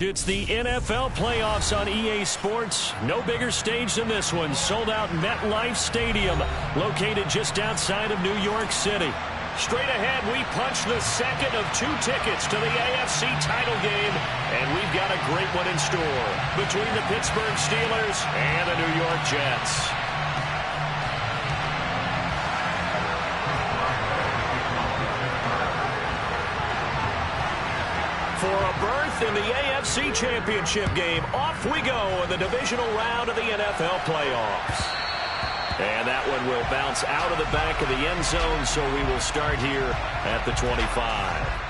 It's the NFL playoffs on EA Sports. No bigger stage than this one. Sold out MetLife Stadium, located just outside of New York City. Straight ahead, we punch the second of 2 tickets to the AFC title game, and we've got a great one in store between the Pittsburgh Steelers and the New York Jets. For a berth in the AFC Championship game, off we go in the divisional round of the NFL playoffs. And that one will bounce out of the back of the end zone, so we will start here at the 25.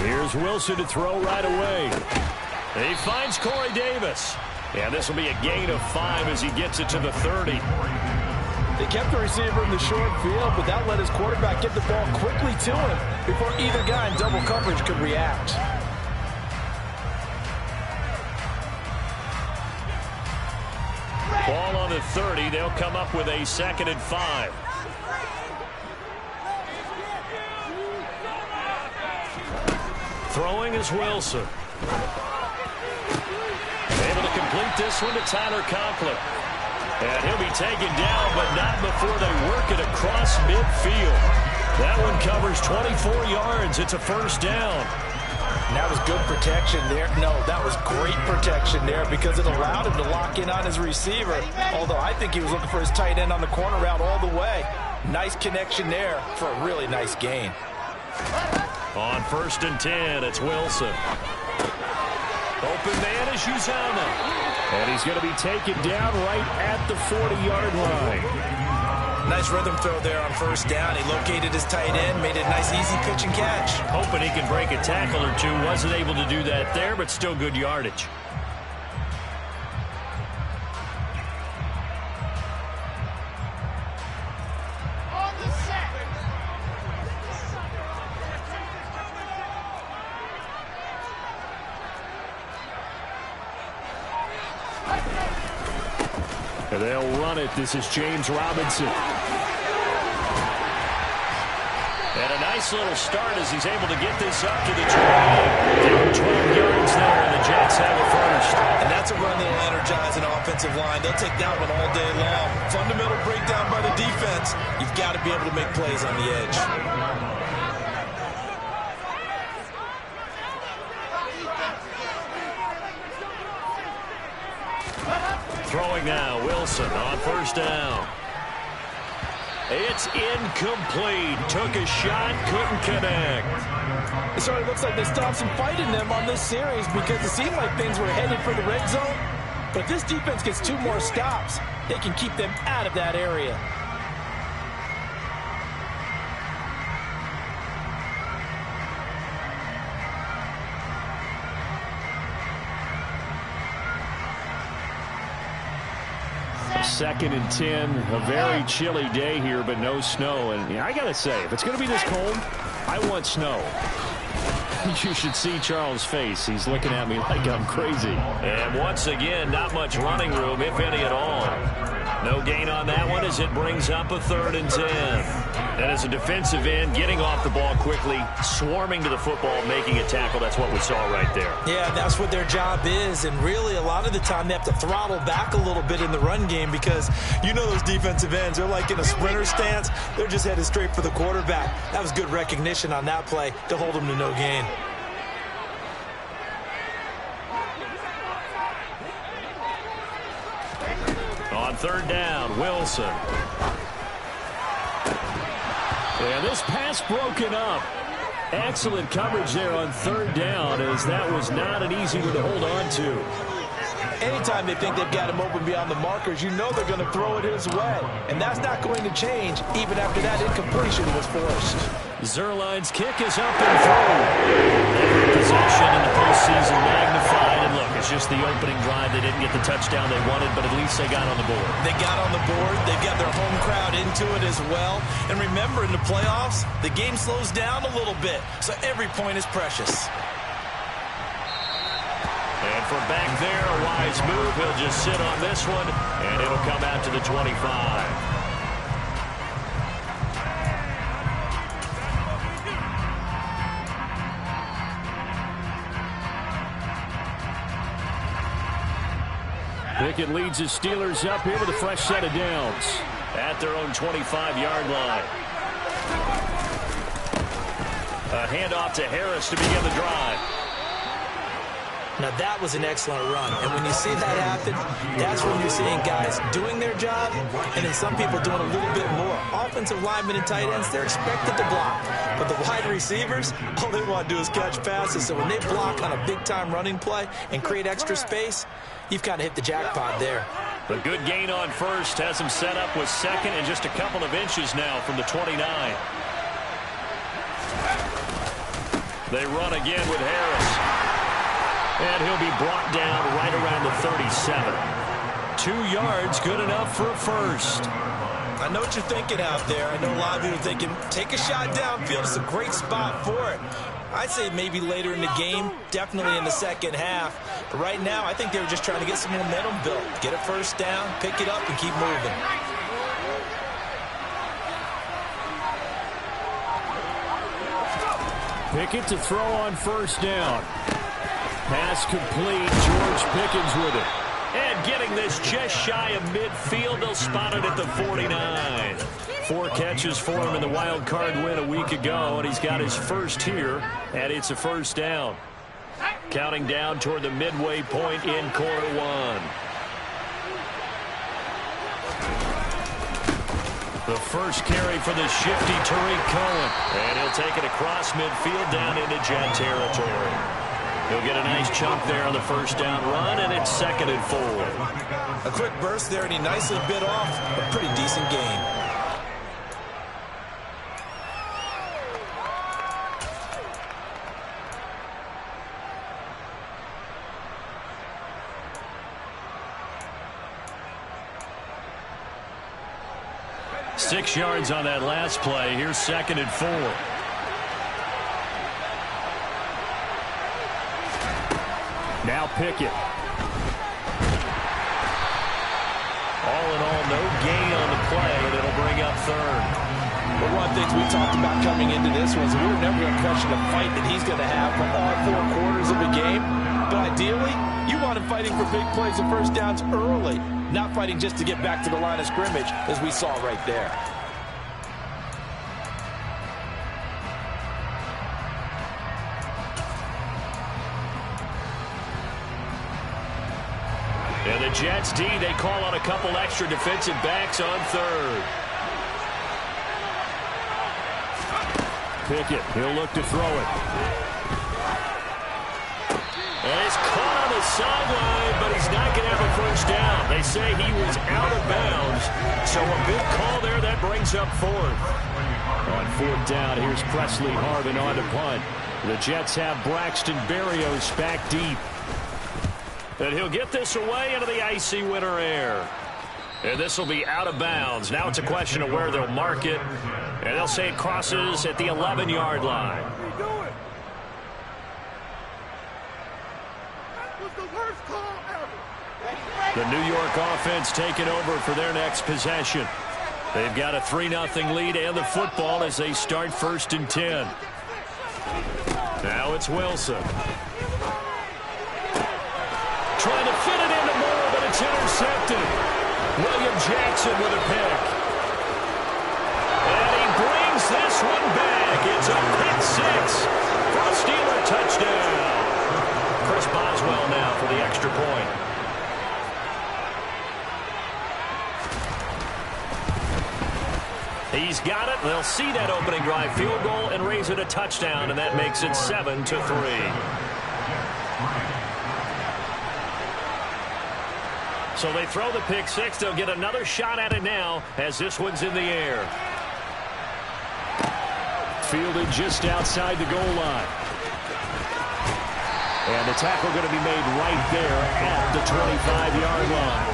Here's Wilson to throw right away. He finds Corey Davis. And this will be a gain of 5 as he gets it to the 30. They kept the receiver in the short field, but that let his quarterback get the ball quickly to him before either guy in double coverage could react. Ball on the 30. They'll come up with a 2nd and 5. Throwing is Wilson. Able to complete this one to Tyler Conklin. And he'll be taken down, but not before they work it across midfield. That one covers 24 yards. It's a first down. And that was good protection there. No, that was great protection there because it allowed him to lock in on his receiver. Although I think he was looking for his tight end on the corner route all the way. Nice connection there for a really nice gain. On 1st and 10, it's Wilson. Open man is Uzomah. And he's going to be taken down right at the 40-yard line. Nice rhythm throw there on 1st down. He located his tight end, made it a nice easy pitch and catch. Hoping he can break a tackle or two. Wasn't able to do that there, but still good yardage. And they'll run it. This is James Robinson. And a nice little start as he's able to get this up to the 20. Down 12 yards there, and the Jets have it first. And that's a run that'll energize an offensive line. They'll take that one all day long. Fundamental breakdown by the defense. You've got to be able to make plays on the edge. Throwing now, Wilson on 1st down. It's incomplete. Took a shot, couldn't connect. It sort of looks like they stopped some fight in them on this series because it seemed like things were headed for the red zone. But if this defense gets 2 more stops, they can keep them out of that area. Second and 10, a very chilly day here, but no snow. And I got to say, if it's going to be this cold, I want snow. You should see Charles' face. He's looking at me like I'm crazy. And once again, not much running room, if any at all. No gain on that one as it brings up a 3rd and 10. And as a defensive end, getting off the ball quickly, swarming to the football, making a tackle. That's what we saw right there. Yeah, that's what their job is. And really, a lot of the time, they have to throttle back a little bit in the run game because you know those defensive ends, they're like in a sprinter stance. They're just headed straight for the quarterback. That was good recognition on that play to hold them to no gain. On 3rd down, Wilson. And this pass broken up. Excellent coverage there on 3rd down, as that was not an easy one to hold on to. Anytime they think they've got him open beyond the markers, you know they're going to throw it his way. And that's not going to change even after that incompletion was forced. Zuerlein's kick is up and through. Every possession in the postseason magnified. And look, a was just the opening drive. They didn't get the touchdown they wanted, but at least they got on the board. They got on the board. They've got their home crowd into it as well. And remember, in the playoffs, the game slows down a little bit, so every point is precious. And from back there, a wise move. He'll just sit on this one, and it'll come out to the 25. Pickett leads his Steelers up here with a fresh set of downs at their own 25-yard line. A handoff to Harris to begin the drive. Now, that was an excellent run. And when you see that happen, that's when you're seeing guys doing their job and then some people doing a little bit more. Offensive linemen and tight ends, they're expected to block. But the wide receivers, all they want to do is catch passes. So when they block on a big-time running play and create extra space, you've kind of hit the jackpot there. A good gain on first has him set up with second and just a couple of inches now from the 29. They run again with Harris. And he'll be brought down right around the 37. 2 yards, good enough for a first. I know what you're thinking out there. I know a lot of you are thinking, take a shot downfield. It's a great spot for it. I'd say maybe later in the game, definitely in the second half. But right now, I think they were just trying to get some momentum built. Get a first down, pick it up, and keep moving. Pickett to throw on first down. Pass complete. George Pickens with it. And getting this just shy of midfield. They'll spot it at the 49. 4 catches for him in the wild card win a week ago, and he's got his first here, and it's a first down. Counting down toward the midway point in quarter one. The first carry for the shifty Tariq Cohen. And he'll take it across midfield down into Jet territory. He'll get a nice chunk there on the first down run, and it's 2nd and 4. A quick burst there, and he nicely bit off a pretty decent gain. Six yards on that last play. Here's 2nd and 4. Now Pickett. All in all, no gain on the play, and it'll bring up 3rd. Well, one of the things we talked about coming into this was we were never going to question the fight that he's going to have for all 4 quarters of a game. But ideally, you want him fighting for big plays and first downs early, not fighting just to get back to the line of scrimmage, as we saw right there. And the Jets D, they call on a couple extra defensive backs on 3rd. Pickett, he'll look to throw it. And he's caught on the sideline, but he's not going to have a first down. They say he was out of bounds, so a big call there. That brings up 4th. On 4th down, here's Presley Harvin on to punt. The Jets have Braxton Berrios back deep. And he'll get this away into the icy winter air. And this will be out of bounds. Now it's a question of where they'll mark it. And they'll say it crosses at the 11-yard line. The New York offense taking over for their next possession. They've got a 3-0 lead and the football as they start 1st and 10. Now it's Wilson. Trying to fit it into Moore, but it's intercepted. William Jackson with a pick. And he brings this one back. It's a pick 6 for a Steeler touchdown. Chris Boswell now for the extra point. He's got it. They'll see that opening drive field goal and raise it a touchdown, and that makes it 7-3. So they throw the pick 6. They'll get another shot at it now as this one's in the air. Fielded just outside the goal line. And the tackle going to be made right there at the 25-yard line.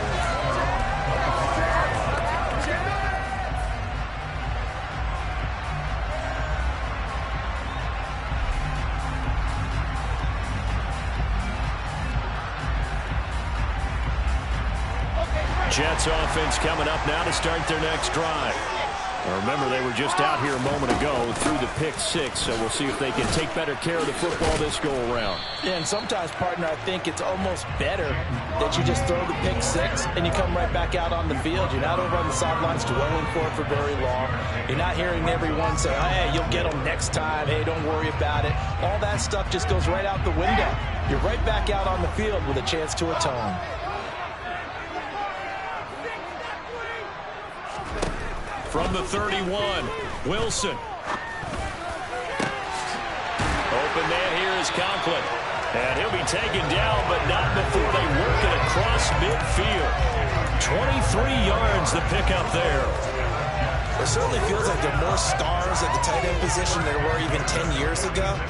Jets offense coming up now to start their next drive. Now remember, they were just out here a moment ago through the pick six, so we'll see if they can take better care of the football this go-around. Yeah, and sometimes, partner, I think it's almost better that you just throw the pick six and you come right back out on the field. You're not over on the sidelines dwelling for it for very long. You're not hearing everyone say, hey, you'll get them next time. Hey, don't worry about it. All that stuff just goes right out the window. You're right back out on the field with a chance to atone. From the 31, Wilson. Open man here is Conklin. And he'll be taken down, but not before they work it across midfield. 23 yards the pickup there. It certainly feels like there are more stars at the tight end position than there were even 10 years ago.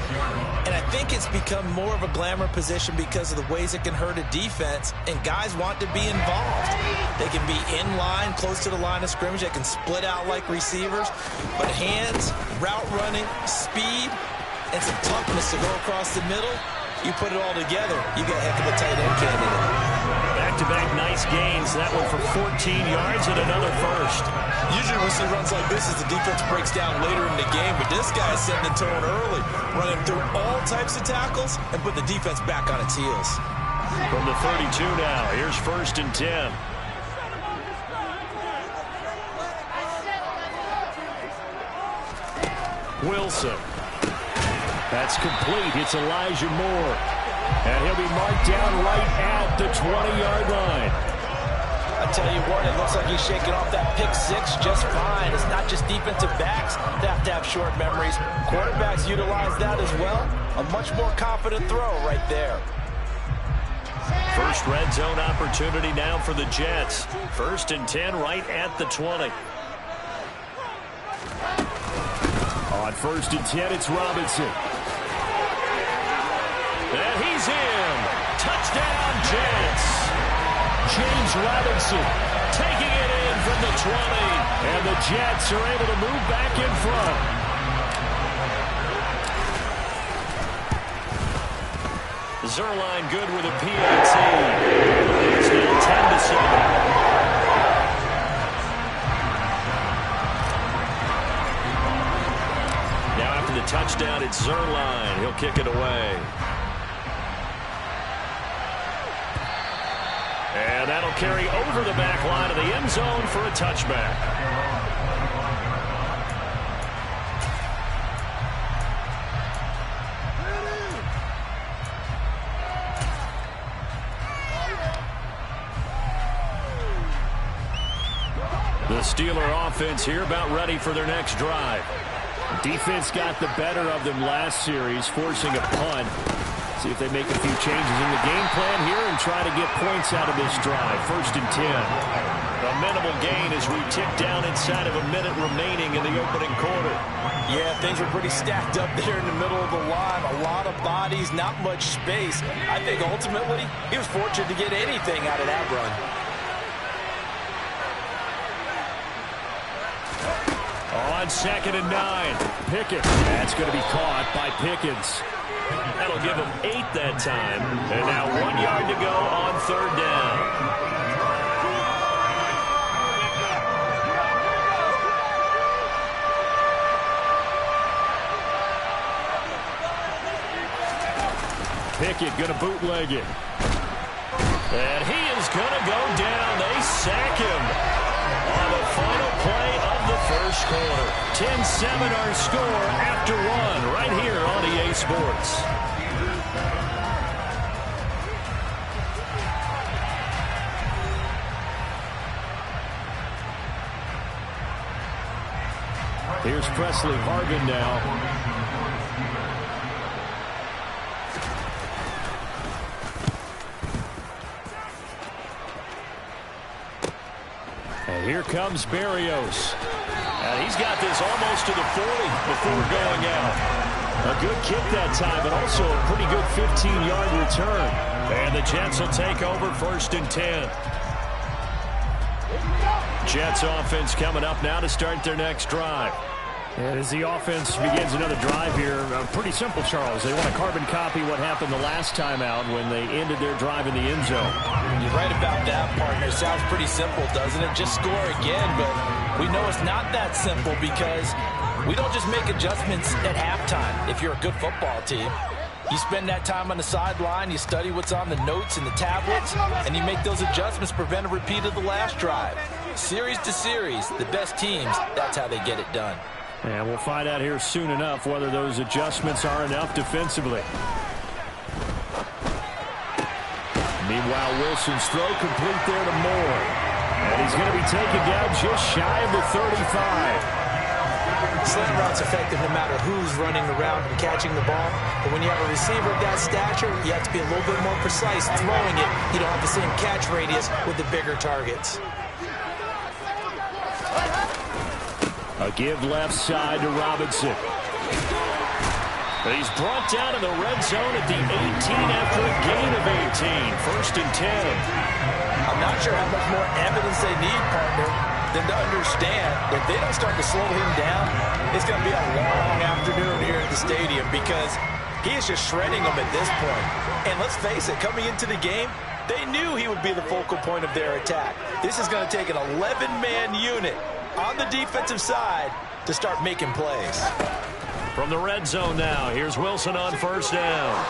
And I think it's become more of a glamour position because of the ways it can hurt a defense, and guys want to be involved. They can be in line, close to the line of scrimmage. They can split out like receivers. But hands, route running, speed, and some toughness to go across the middle, you put it all together, you got a heck of a tight end candidate. Back-to-back nice gains. That one for 14 yards and another first. Usually we see runs like this as the defense breaks down later in the game, but this guy's setting the tone early, running through all types of tackles and put the defense back on its heels. From the 32 now, here's 1st and 10. Wilson. That's complete. It's Elijah Moore. And he'll be marked down right at the 20-yard line. I tell you what, it looks like he's shaking off that pick six just fine. It's not just defensive backs that have to have short memories. Quarterbacks utilize that as well. A much more confident throw right there. First red zone opportunity now for the Jets. 1st and 10 right at the 20. On 1st and 10, it's Robinson. And he's in. Touchdown, Jets. James Robinson taking it in from the 20. And the Jets are able to move back in front. Zuerlein good with a PAT. It's now 10-7. The touchdown, it's Zuerlein. He'll kick it away. And that'll carry over the back line of the end zone for a touchback. The Steeler offense here about ready for their next drive. Defense got the better of them last series, forcing a punt. See if they make a few changes in the game plan here and try to get points out of this drive. 1st and 10. A minimal gain as we tick down inside of a minute remaining in the opening quarter. Yeah, things were pretty stacked up there in the middle of the line. A lot of bodies, not much space. I think ultimately he was fortunate to get anything out of that run. On 2nd and 9, Pickett. That's going to be caught by Pickens. That'll give him 8 that time. And now 1 yard to go on 3rd down. Pickett going to bootleg it. And he is going to go down. They sack him on the final play of the first quarter. 10-7 our score after 1 right here on EA Sports. Here's Presley Harvin now. And here comes Berrios. And he's got this almost to the 40 before going out. A good kick that time, but also a pretty good 15-yard return. And the Jets will take over 1st and 10. Jets offense coming up now to start their next drive. And as the offense begins another drive here, pretty simple, Charles. They want to carbon copy what happened the last time out when they ended their drive in the end zone. You're right about that, partner. Sounds pretty simple, doesn't it? Just score again, but we know it's not that simple because we don't just make adjustments at halftime if you're a good football team. You spend that time on the sideline, you study what's on the notes and the tablets, and you make those adjustments to prevent a repeat of the last drive. Series to series, the best teams, that's how they get it done. And we'll find out here soon enough whether those adjustments are enough defensively. Meanwhile, Wilson's throw complete there to Moore. And he's going to be taken down just shy of the 35. Slant route's effective no matter who's running around and catching the ball. But when you have a receiver of that stature, you have to be a little bit more precise throwing it. You don't have the same catch radius with the bigger targets. A give left side to Robinson. He's brought down in the red zone at the 18 after a gain of 18. 1st and 10. I'm not sure how much more evidence they need, partner, than to understand that if they don't start to slow him down, it's going to be a long afternoon here at the stadium because he is just shredding them at this point. And let's face it, coming into the game, they knew he would be the focal point of their attack. This is going to take an 11-man unit on the defensive side to start making plays. From the red zone now, here's Wilson on 1st down.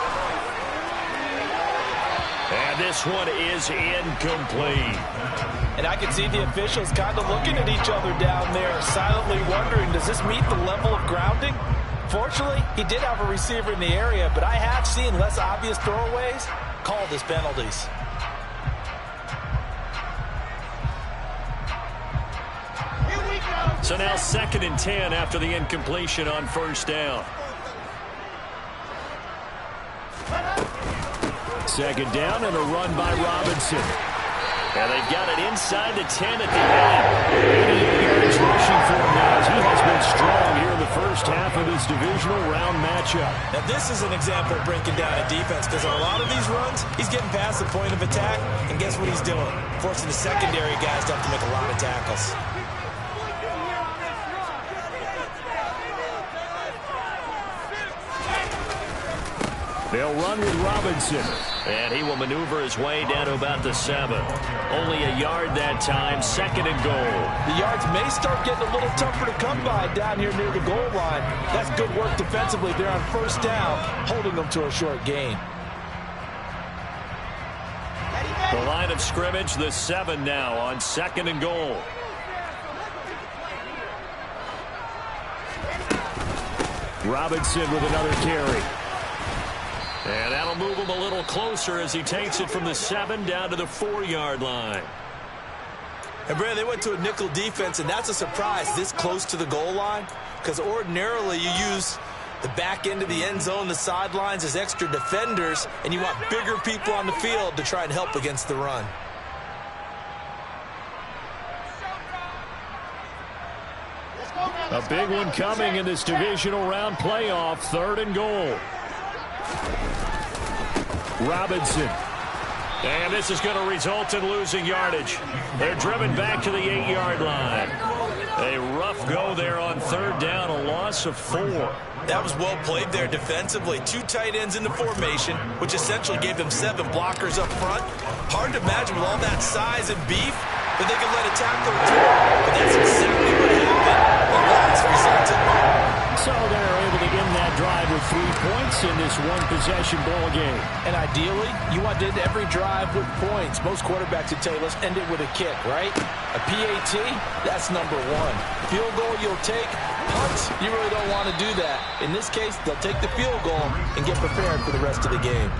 And this one is incomplete. And I can see the officials kind of looking at each other down there, silently wondering, does this meet the level of grounding? Fortunately, he did have a receiver in the area, but I have seen less obvious throwaways called as penalties. So now 2nd and 10 after the incompletion on 1st down. 2nd down and a run by Robinson. And they've got it inside the 10 at the end. 88 yards rushing for him now as he has been strong here in the first half of this divisional round matchup. Now this is an example of breaking down a defense because on a lot of these runs, he's getting past the point of attack, and guess what he's doing? Forcing the secondary guys to have to make a lot of tackles. They'll run with Robinson. And he will maneuver his way down to about the 7. Only a yard that time, 2nd and goal. The yards may start getting a little tougher to come by down here near the goal line. That's good work defensively. They're on 1st down, holding them to a short gain. The line of scrimmage, the 7 now on 2nd and goal. Robinson with another carry. And that'll move him a little closer as he takes it from the 7 down to the 4-yard line. And, Brad, they went to a nickel defense, and that's a surprise this close to the goal line because ordinarily you use the back end of the end zone, the sidelines as extra defenders, and you want bigger people on the field to try and help against the run. A big one coming in this divisional round playoff, 3rd and goal. Robinson. And this is going to result in losing yardage. They're driven back to the 8-yard line. A rough go there on 3rd down, a loss of 4. That was well played there defensively. 2 tight ends in the formation, which essentially gave them 7 blockers up front. Hard to imagine with all that size and beef that they could let a tackler through. But that's exactly what happened. A loss resulted. So they're able to end that drive with 3 points in this one-possession ball game. And ideally, you want to end every drive with points. Most quarterbacks would tell you, let's end it with a kick, right? A PAT, that's number 1. Field goal you'll take. Punt, you really don't want to do that. In this case, they'll take the field goal and get prepared for the rest of the game.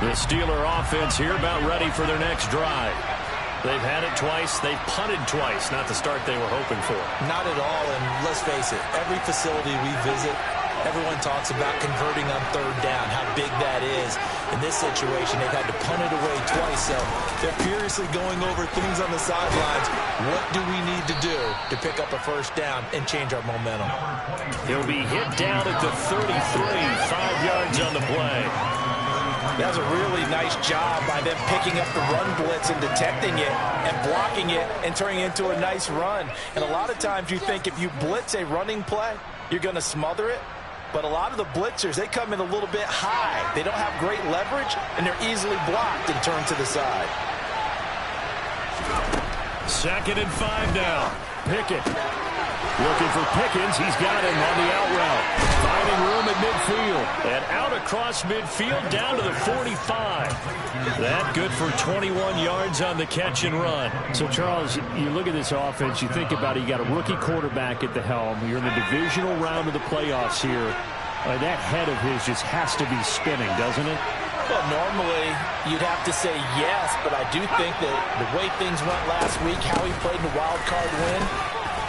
The Steeler offense here about ready for their next drive. They've had it twice. They've punted twice. Not the start they were hoping for. Not at all, and let's face it, every facility we visit, Everyone talks about converting on third down, how big that is. In this situation, they've had to punt it away twice, so they're furiously going over things on the sidelines. What do we need to do to pick up a first down and change our momentum? He'll be hit down at the 33, 5 yards on the play. That was a really nice job by them picking up the run blitz and detecting it and blocking it and turning it into a nice run. And a lot of times you think if you blitz a running play, you're going to smother it. But a lot of the blitzers, they come in a little bit high. They don't have great leverage, and they're easily blocked and turned to the side. 2nd and 5 now. Pickett. Looking for Pickens. He's got him on the out route. Finding room at midfield. And out across midfield down to the 45. That good for 21 yards on the catch and run. So, Charles, you look at this offense, you think about it, you got a rookie quarterback at the helm. You're in the divisional round of the playoffs here. That head of his just has to be spinning, doesn't it? Well, normally you'd have to say yes, but I do think that the way things went last week, how he played in the wild card win,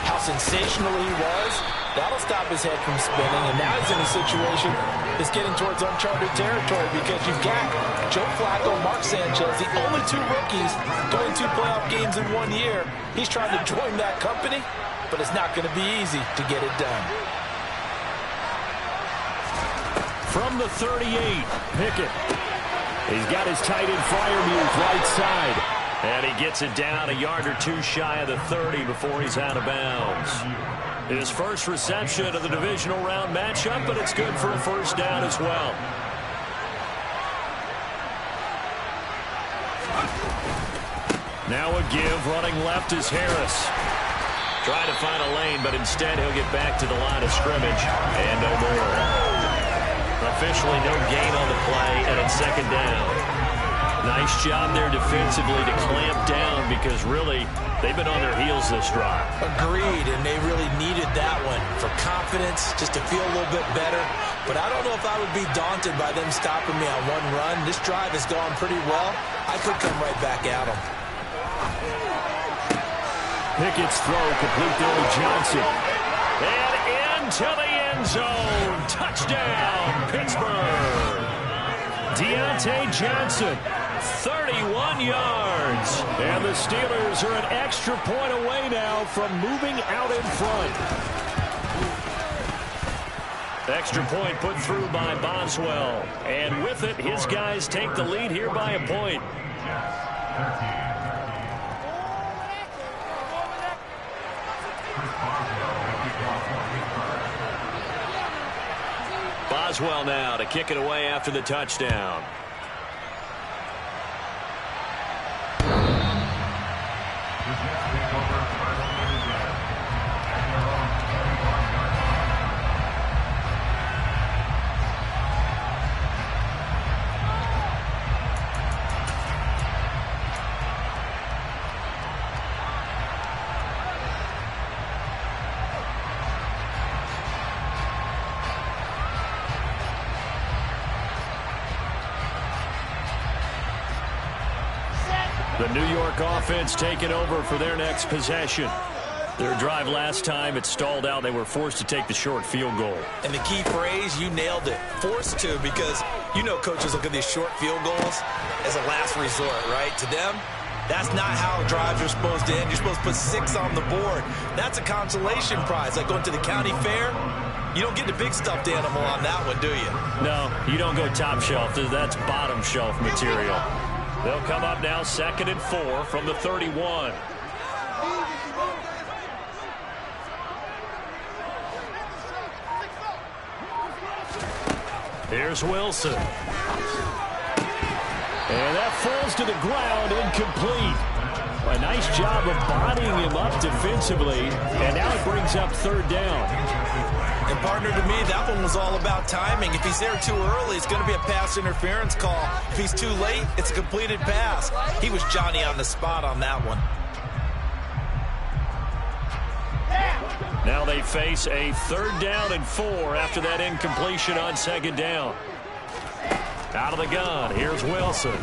how sensational he was, that'll stop his head from spinning. And now he's in a situation that's getting towards uncharted territory because you've got Joe Flacco, Mark Sanchez, the only 2 rookies going 2 playoff games in 1 year. He's trying to join that company, but it's not going to be easy to get it done. From the 38, Pickett. He's got his tight end Freiermuth right side. And he gets it down a yard or 2 shy of the 30 before he's out of bounds. His first reception of the divisional round matchup, but it's good for a first down as well. Now a give, running left is Harris. Trying to find a lane, but instead he'll get back to the line of scrimmage. And no more. Officially no gain on the play, and it's 2nd down. Nice job there defensively to clamp down because really they've been on their heels this drive. Agreed, and they really needed that one for confidence, just to feel a little bit better. But I don't know if I would be daunted by them stopping me on one run. This drive has gone pretty well. I could come right back at them. Pickett's throw complete there to Johnson. And into the end zone. Touchdown, Pittsburgh. Deontay Johnson, 31 yards. And the Steelers are an extra point away now from moving out in front. Extra point put through by Boswell. And with it, his guys take the lead here by a point. Boswell now to kick it away after the touchdown. The New York offense taking over for their next possession. Their drive last time, it stalled out. They were forced to take the short field goal. And the key phrase, you nailed it. Forced to, because you know coaches look at these short field goals as a last resort, right? To them, that's not how drives are supposed to end. You're supposed to put 6 on the board. That's a consolation prize. Like going to the county fair, you don't get the big stuffed animal on that one, do you? No, you don't go top shelf. That's bottom shelf material. They'll come up now 2nd and 4 from the 31. Here's Wilson. And that falls to the ground, incomplete. A nice job of bodying him up defensively, and now it brings up 3rd down. And partner, to me, that one was all about timing. If he's there too early, it's going to be a pass interference call. If he's too late, it's a completed pass. He was Johnny on the spot on that one. Now they face a 3rd down and 4 after that incompletion on 2nd down. Out of the gun, here's Wilson.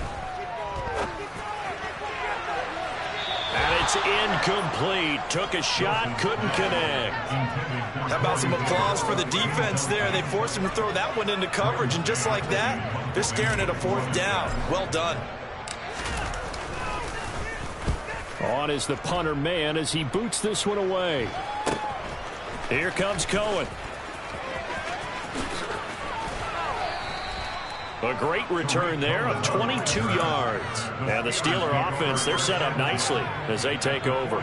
And a It's incomplete. Took a shot, couldn't connect. How about some applause for the defense there? They forced him to throw that one into coverage, and just like that, they're staring at a 4th down. Well done. On is the punter man as he boots this one away. Here comes Cohen. A great return there of 22 yards. And the Steeler offense, they're set up nicely as they take over.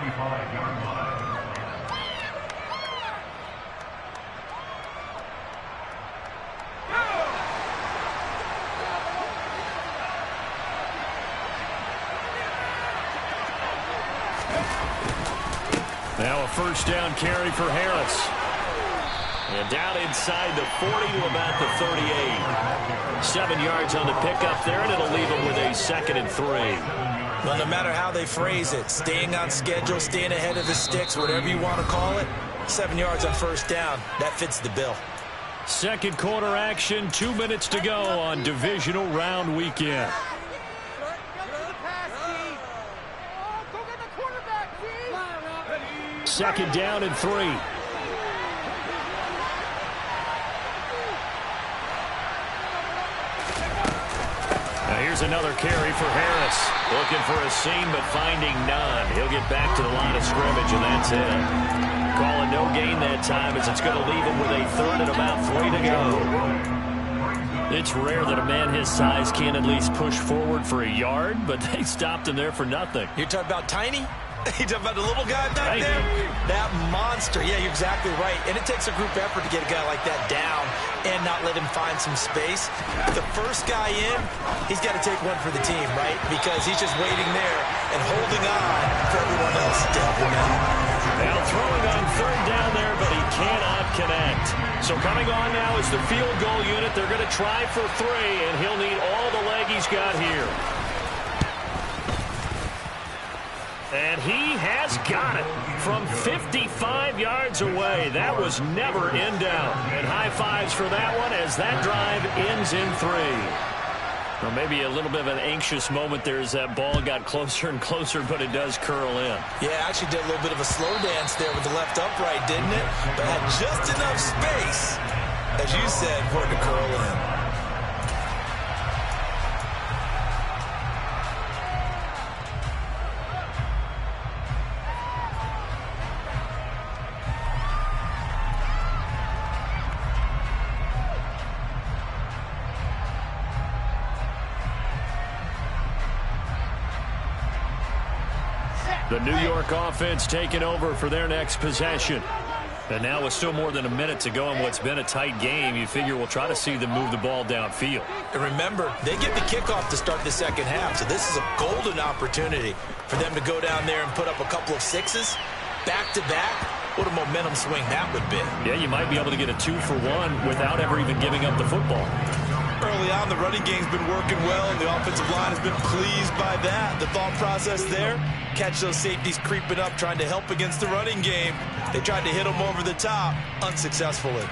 Now a first down carry for Harris. And down inside the 40 to about the 38. 7 yards on the pickup there, and it'll leave them with a 2nd and 3. Well, no matter how they phrase it, staying on schedule, staying ahead of the sticks, whatever you want to call it, 7 yards on first down, that fits the bill. Second quarter action, 2 minutes to go on divisional round weekend. Second down and 3. Now here's another carry for Harris. Looking for a seam, but finding none. He'll get back to the line of scrimmage, and that's it. Calling no gain that time as it's going to leave him with a 3rd and about 3 to go. It's rare that a man his size can't at least push forward for a yard, but they stopped him there for nothing. You're talking about Tiny? You talking about the little guy back there? That monster. Yeah, you're exactly right. And it takes a group effort to get a guy like that down and not let him find some space. The first guy in, he's got to take one for the team, right? Because he's just waiting there and holding on for everyone else to help him out. Now throwing on 3rd down there, but he cannot connect. So coming on now is the field goal unit. They're going to try for 3, and he'll need all the leg he's got here. And he has got it from 55 yards away. That was never in doubt. And high fives for that one as that drive ends in 3. Well, maybe a little bit of an anxious moment there as that ball got closer and closer, but it does curl in. Yeah, actually did a little bit of a slow dance there with the left upright, didn't it? But had just enough space, as you said, for it to curl in. The New York offense taking over for their next possession. And now with still more than a minute to go in what's been a tight game, you figure we'll try to see them move the ball downfield. And remember, they get the kickoff to start the second half, so this is a golden opportunity for them to go down there and put up a couple of 6s back-to-back. What a momentum swing that would be. Yeah, you might be able to get a 2-for-1 without ever even giving up the football. Early on, the running game's been working well, and the offensive line has been pleased by that. The thought process there, catch those safeties creeping up, trying to help against the running game. They tried to hit them over the top, unsuccessfully.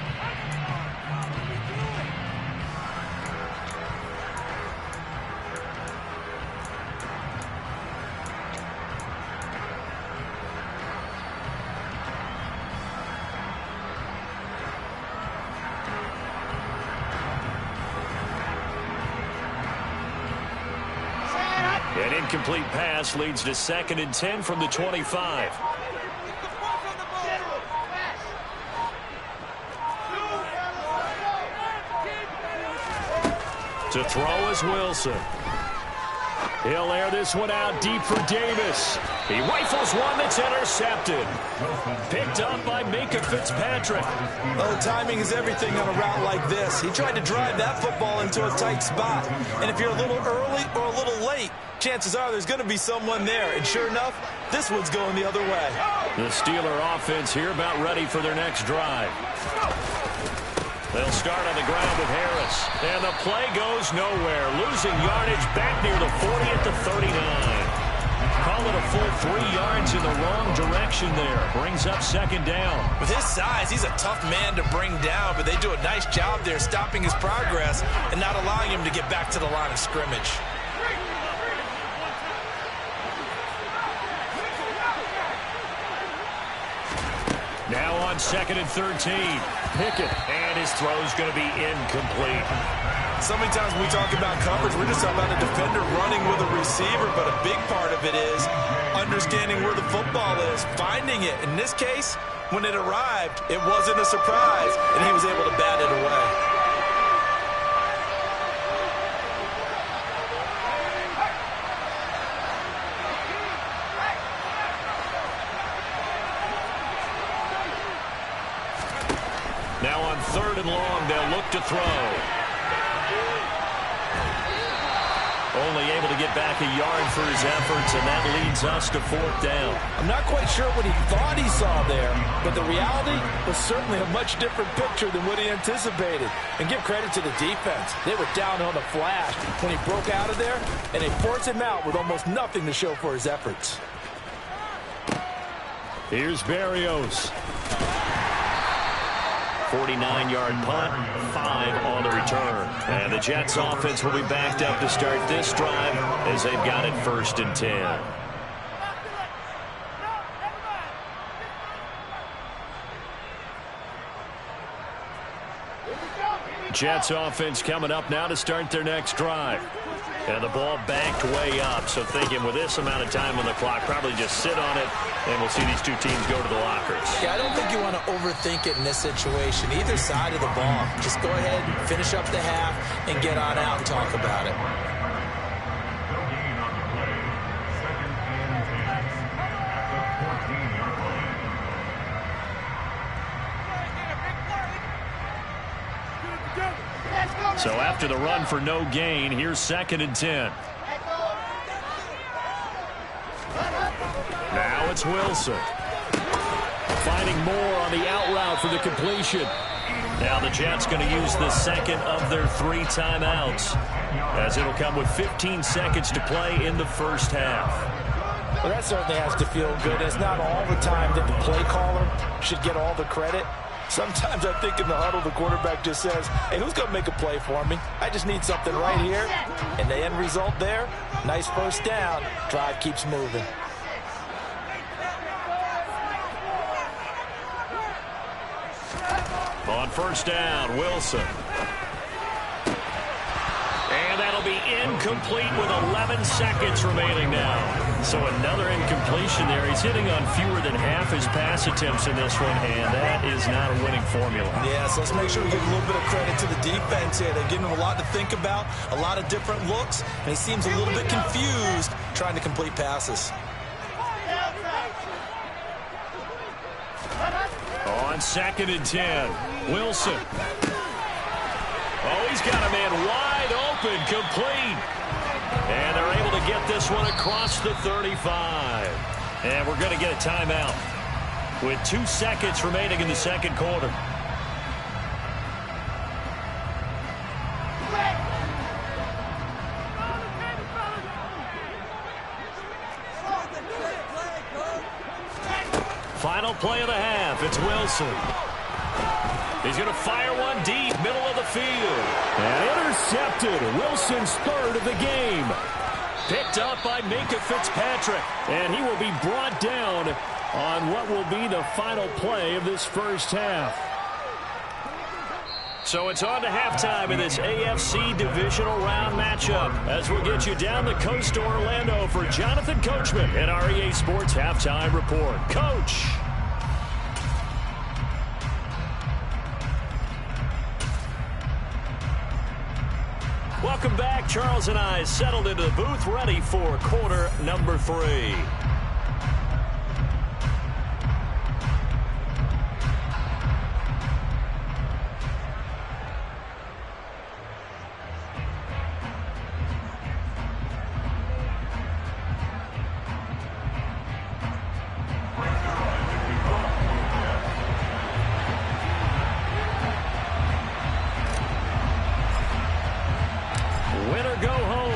An incomplete pass leads to 2nd and 10 from the 25. To throw is Wilson. He'll air this one out deep for Davis. He rifles one that's intercepted. Picked up by Minkah Fitzpatrick. Oh, timing is everything on a route like this. He tried to drive that football into a tight spot. And if you're a little early or a little late, chances are there's going to be someone there. And sure enough, this one's going the other way. The Steeler offense here about ready for their next drive. They'll start on the ground with Harris. And the play goes nowhere. Losing yardage back near the 40 at the 39. Call it a full 3 yards in the wrong direction there. Brings up 2nd down. With his size, he's a tough man to bring down, but they do a nice job there stopping his progress and not allowing him to get back to the line of scrimmage. Now on 2nd and 13. Pickett, and his throw is going to be incomplete. So many times when we talk about coverage, we're just talking about a defender running with a receiver, but a big part of it is understanding where the football is, finding it. In this case, when it arrived, it wasn't a surprise, and he was able to bat it away. Now on 3rd and long, they'll look to throw. Only able to get back a yard for his efforts, and that leads us to 4th down. I'm not quite sure what he thought he saw there, but the reality was certainly a much different picture than what he anticipated. And give credit to the defense. They were down on the flash when he broke out of there, and they forced him out with almost nothing to show for his efforts. Here's Berrios. 49-yard punt, 5 on the return. And the Jets offense will be backed up to start this drive as they've got it 1st and 10. Jets offense coming up now to start their next drive. And the ball banked way up, so thinking with this amount of time on the clock, probably just sit on it, and we'll see these two teams go to the lockers. Yeah, I don't think you want to overthink it in this situation. Either side of the ball. Just go ahead, finish up the half, and get on out and talk about it. So after the run for no gain, here's 2nd and 10. Now it's Wilson. Finding more on the out route for the completion. Now the Jets going to use the 2nd of their 3 timeouts, as it'll come with 15 seconds to play in the 1st half. Well, that certainly has to feel good. It's not all the time that the play caller should get all the credit. Sometimes I think in the huddle, the quarterback just says, hey, who's going to make a play for me? I just need something right here. And the end result there, nice 1st down. Drive keeps moving. On 1st down, Wilson. And that'll be incomplete with 11 seconds remaining now. So another incompletion there. He's hitting on fewer than half his pass attempts in this one, and that is not a winning formula. Yeah, so let's make sure we give a little bit of credit to the defense here. They're giving him a lot to think about, a lot of different looks, and he seems a little bit confused trying to complete passes. On 2nd and 10, Wilson. Oh, he's got a man wide open, complete. And they're able to get this one across the 35. And we're going to get a timeout with 2 seconds remaining in the 2nd quarter. Final play of the half. It's Wilson. He's going to fire one deep, middle of the field. And intercepted. Wilson's 3rd of the game. Picked up by Minkah Fitzpatrick. And he will be brought down on what will be the final play of this 1st half. So it's on to halftime in this AFC divisional round matchup as we'll get you down the coast to Orlando for Jonathan Coachman at our EA Sports Halftime Report. Coach. Welcome back. Charles and I settled into the booth ready for quarter number 3.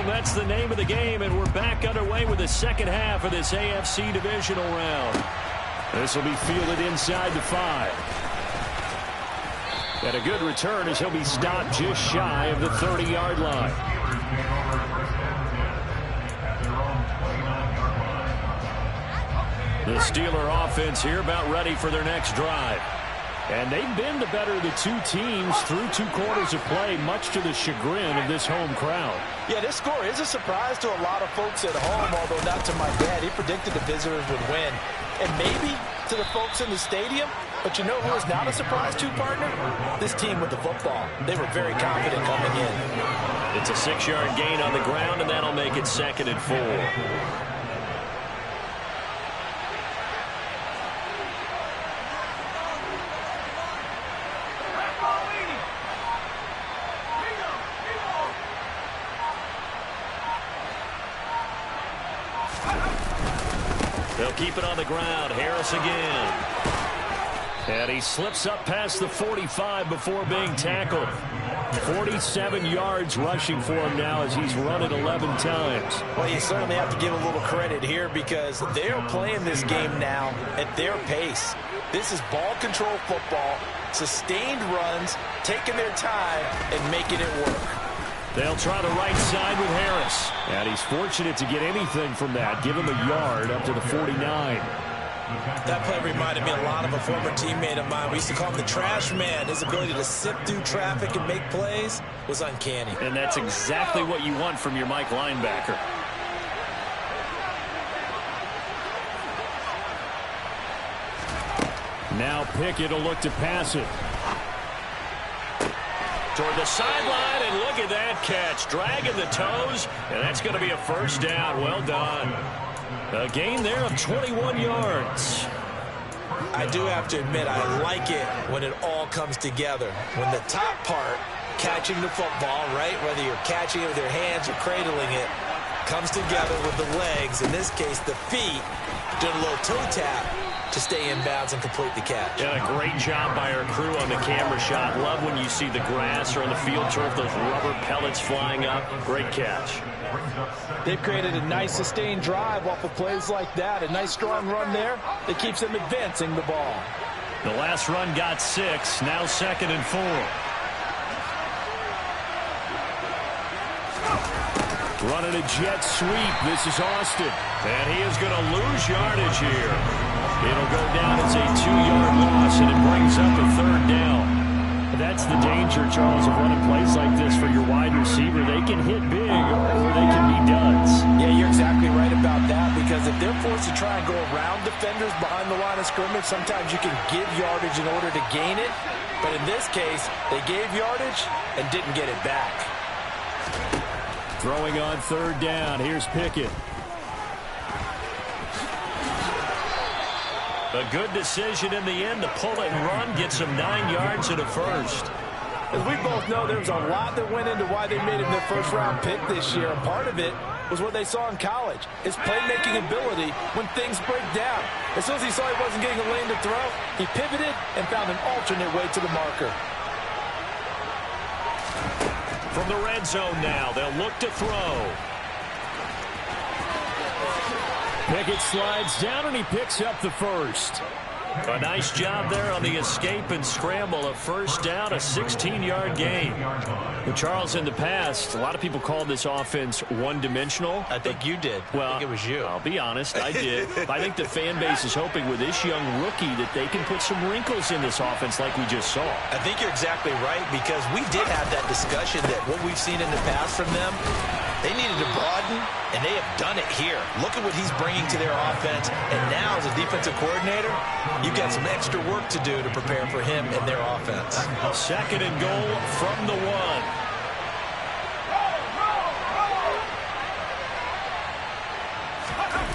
That's the name of the game, and we're back underway with the 2nd half of this AFC divisional round. This will be fielded inside the 5. And a good return as he'll be stopped just shy of the 30-yard line. The Steeler offense here about ready for their next drive. And they've been the better of the two teams through 2 quarters of play, much to the chagrin of this home crowd. Yeah, this score is a surprise to a lot of folks at home, although not to my dad. He predicted the visitors would win. And maybe to the folks in the stadium, but you know who is not a surprise to, partner? This team with the football. They were very confident coming in. It's a 6-yard gain on the ground, and that'll make it 2nd and 4. They'll keep it on the ground. Harris again. And he slips up past the 45 before being tackled. 47 yards rushing for him now as he's run it 11 times. Well, you certainly have to give a little credit here because they're playing this game now at their pace. This is ball control football, sustained runs, taking their time and making it work. They'll try the right side with Harris. And he's fortunate to get anything from that. Give him a yard up to the 49. That play reminded me a lot of a former teammate of mine. We used to call him the trash man. His ability to sift through traffic and make plays was uncanny. And that's exactly what you want from your Mike linebacker. Now Pickett will look to pass it. Toward the sideline, and look at that catch. Dragging the toes, and that's going to be a first down. Well done. A gain there of 21 yards. I do have to admit, I like it when it all comes together. When the top part, catching the football, right, whether you're catching it with your hands or cradling it, comes together with the legs, in this case the feet, doing a little toe tap to stay in bounds and complete the catch. Yeah, a great job by our crew on the camera shot. Love when you see the grass or on the field turf, those rubber pellets flying up. Great catch. They've created a nice sustained drive off of plays like that. A nice strong run there that keeps them advancing the ball. The last run got 6. Now 2nd and 4. Running a jet sweep. This is Austin. And he is going to lose yardage here. It'll go down as a 2-yard loss, and it brings up a 3rd down. That's the danger, Charles, of running plays like this for your wide receiver. They can hit big, or they can be duds. Yeah, you're exactly right about that, because if they're forced to try and go around defenders behind the line of scrimmage, sometimes you can give yardage in order to gain it. But in this case, they gave yardage and didn't get it back. Throwing on 3rd down. Here's Pickett. A good decision in the end to pull it and run, gets him 9 yards and a first. As we both know, there was a lot that went into why they made him their first-round pick this year. And part of it was what they saw in college, his playmaking ability when things break down. As soon as he saw he wasn't getting a lane to throw, he pivoted and found an alternate way to the marker. From the red zone now, they'll look to throw. Pickett slides down, and he picks up the first. A nice job there on the escape and scramble. A first down, a 16-yard gain. Well, Charles, in the past, a lot of people called this offense one-dimensional. I think you did. Well, I think it was you. I'll be honest, I did. I think the fan base is hoping with this young rookie that they can put some wrinkles in this offense like we just saw. I think you're exactly right, because we did have that discussion that what we've seen in the past from them, they needed to broaden, and they have done it here. Look at what he's bringing to their offense, and now as a defensive coordinator, you've got some extra work to do to prepare for him and their offense. 2nd and goal from the 1.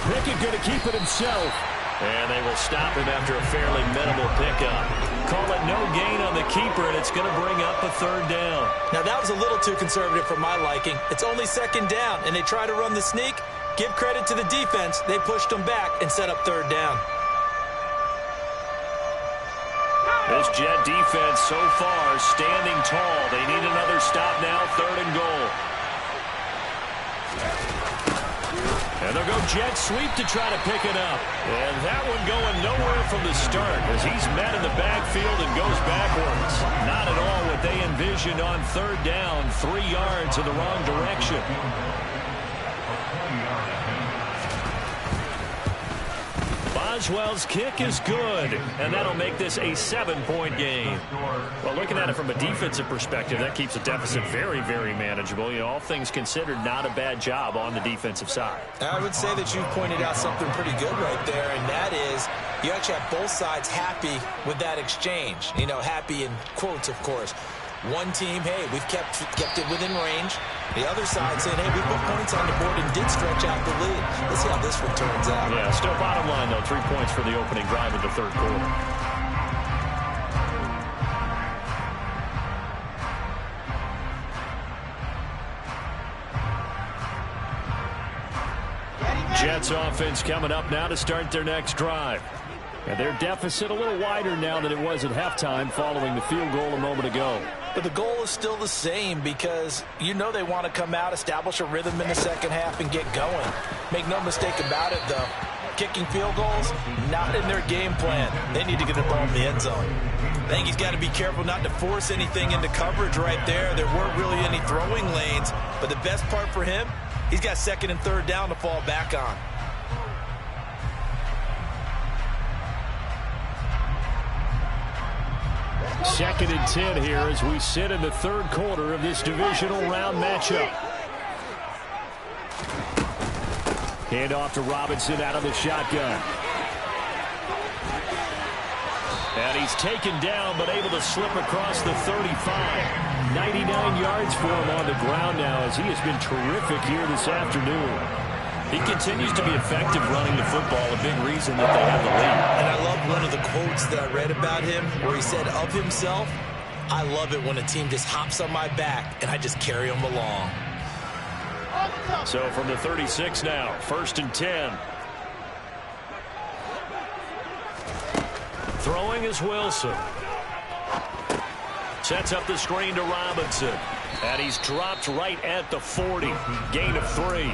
Pickett going to keep it himself. And they will stop him after a fairly minimal pickup. Call it no gain on the keeper, and it's going to bring up a 3rd down. Now, that was a little too conservative for my liking. It's only 2nd down, and they try to run the sneak. Give credit to the defense. They pushed them back and set up 3rd down. This Jet defense so far standing tall. They need another stop now, 3rd and goal. And they'll go jet sweep to try to pick it up. And that one going nowhere from the start as he's met in the backfield and goes backwards. Not at all what they envisioned on 3rd down. 3 yards in the wrong direction. Boswell's kick is good, and that'll make this a 7-point game. Well, looking at it from a defensive perspective, that keeps the deficit very, very manageable. You know, all things considered, not a bad job on the defensive side. I would say that you pointed out something pretty good right there, and that is you actually have both sides happy with that exchange. You know, happy in quotes, of course. One team, hey, we've kept it within range. The other side saying, hey, we put points on the board and did stretch out the lead. Let's see how this one turns out. Yeah, still bottom line, though, 3 points for the opening drive of the third quarter. Jets offense coming up now to start their next drive. And their deficit a little wider now than it was at halftime following the field goal a moment ago. But the goal is still the same because you know they want to come out, establish a rhythm in the second half, and get going. Make no mistake about it, though. Kicking field goals, not in their game plan. They need to get the ball in the end zone. I think he's got to be careful not to force anything into coverage right there. There weren't really any throwing lanes. But the best part for him, he's got second and third down to fall back on. Second and 10 here as we sit in the third quarter of this divisional round matchup. Hand off to Robinson out of the shotgun. And he's taken down but able to slip across the 35. 99 yards for him on the ground now as he has been terrific here this afternoon. He continues to be effective running the football, a big reason that they have the lead. And I love one of the quotes that I read about him where he said of himself, I love it when a team just hops on my back and I just carry them along. So from the 36 now, 1st and 10. Throwing is Wilson. Sets up the screen to Robinson. And he's dropped right at the 40. Gain of 3.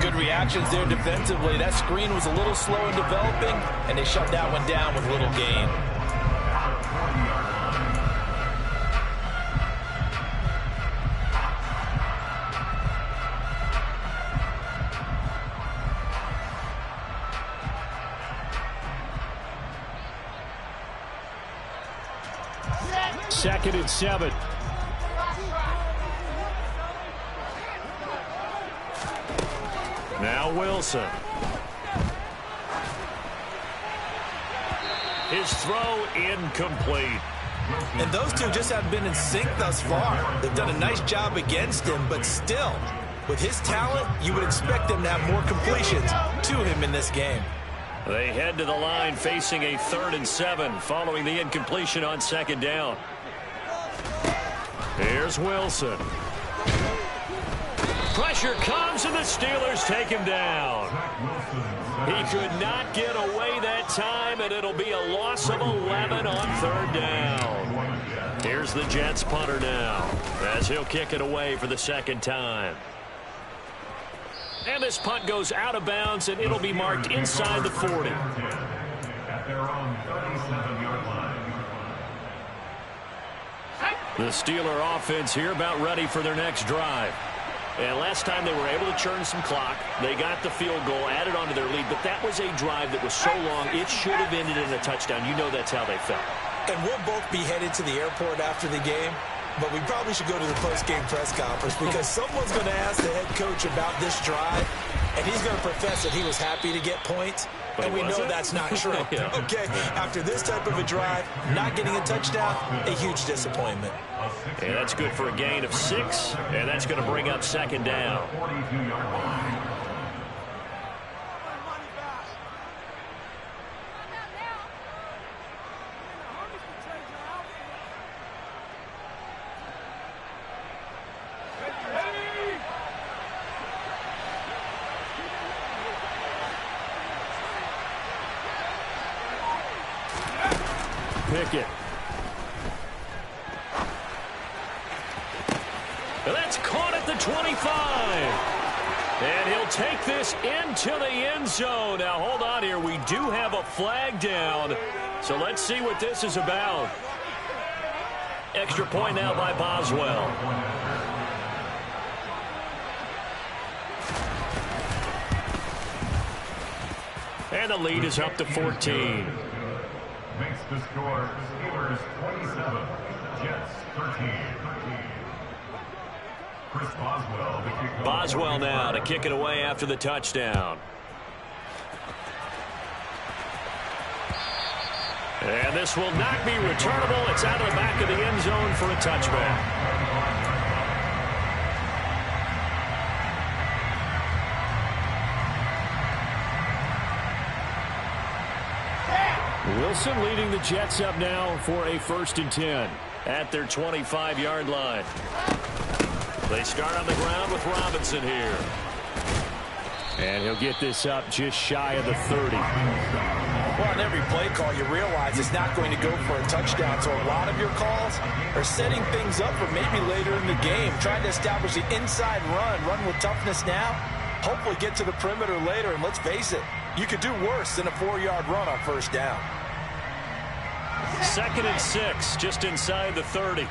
Good reactions there defensively. That screen was a little slow in developing, and they shut that one down with little gain. Second and 7. Now Wilson. His throw incomplete. And those two just haven't been in sync thus far. They've done a nice job against him, but still, with his talent, you would expect them to have more completions to him in this game. They head to the line facing a 3rd and 7 following the incompletion on 2nd down. Here's Wilson. Pressure comes, and the Steelers take him down. He could not get away that time, and it'll be a loss of 11 on 3rd down. Here's the Jets punter now as he'll kick it away for the 2nd time. And this punt goes out of bounds, and it'll be marked inside the 40. At their own 37-yard line. The Steeler offense here about ready for their next drive. And last time they were able to churn some clock. They got the field goal, added on to their lead. But that was a drive that was so long, it should have ended in a touchdown. You know that's how they felt. And we'll both be headed to the airport after the game. But we probably should go to the post-game press conference because someone's going to ask the head coach about this drive. And he's going to profess that he was happy to get points. But and we know that's not true. Yeah. Okay, after this type of a drive, not getting a touchdown, a huge disappointment. And that's good for a gain of 6, and that's going to bring up 2nd down. 42-yard line. Pickett. That's caught at the 25. And he'll take this into the end zone. Now, hold on here. We do have a flag down. So let's see what this is about. Extra point now by Boswell. And the lead is up to 14. Makes the score Steelers 27, Jets 13. Chris Boswell to kick. Boswell now to kick it away after the touchdown. And this will not be returnable. It's out of the back of the end zone for a touchback. Wilson leading the Jets up now for a 1st and 10 at their 25-yard line. They start on the ground with Robinson here. And he'll get this up just shy of the 30. Well, on every play call, you realize it's not going to go for a touchdown. So a lot of your calls are setting things up for maybe later in the game, trying to establish the inside run with toughness now, hopefully get to the perimeter later. And let's face it, you could do worse than a 4-yard run on 1st down. 2nd and 6, just inside the 30.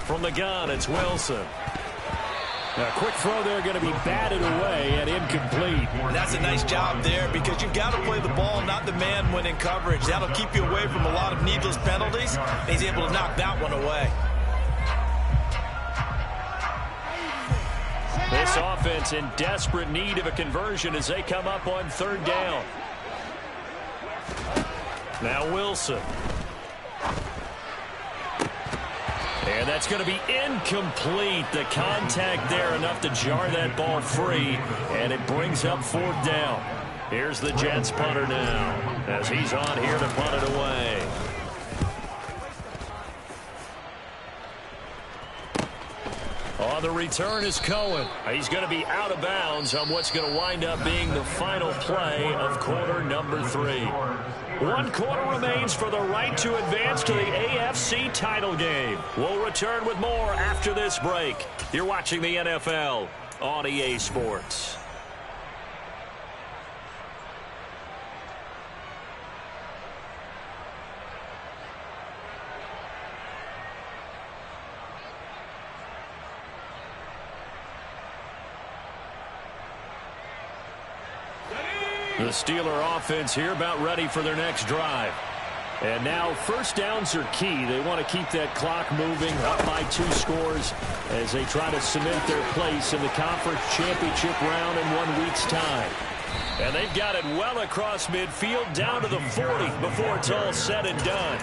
From the gun, it's Wilson. A quick throw there, going to be batted away and incomplete. And that's a nice job there because you've got to play the ball, not the man when in coverage. That'll keep you away from a lot of needless penalties. And he's able to knock that one away. This offense in desperate need of a conversion as they come up on 3rd down. Now Wilson. And that's going to be incomplete. The contact there enough to jar that ball free. And it brings up 4th down. Here's the Jets punter now as he's on here to punt it away. On the return is Cohen. He's going to be out of bounds on what's going to wind up being the final play of quarter number 3. 1 quarter remains for the right to advance to the AFC title game. We'll return with more after this break. You're watching the NFL on EA Sports. The Steeler offense here about ready for their next drive. And now 1st downs are key. They want to keep that clock moving up by 2 scores as they try to cement their place in the conference championship round in 1 week's time. And they've got it well across midfield down to the 40 before it's all said and done.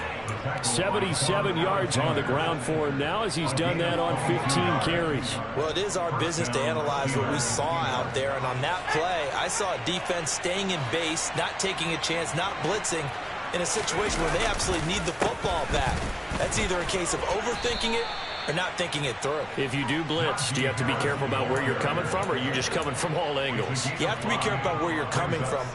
77 yards on the ground for him now as he's done that on 15 carries. Well, it is our business to analyze what we saw out there. And on that play, I saw a defense staying in base, not taking a chance, not blitzing in a situation where they absolutely need the football back. That's either a case of overthinking it or not thinking it through. If you do blitz, do you have to be careful about where you're coming from, or are you just coming from all angles? You have to be careful about where you're coming from.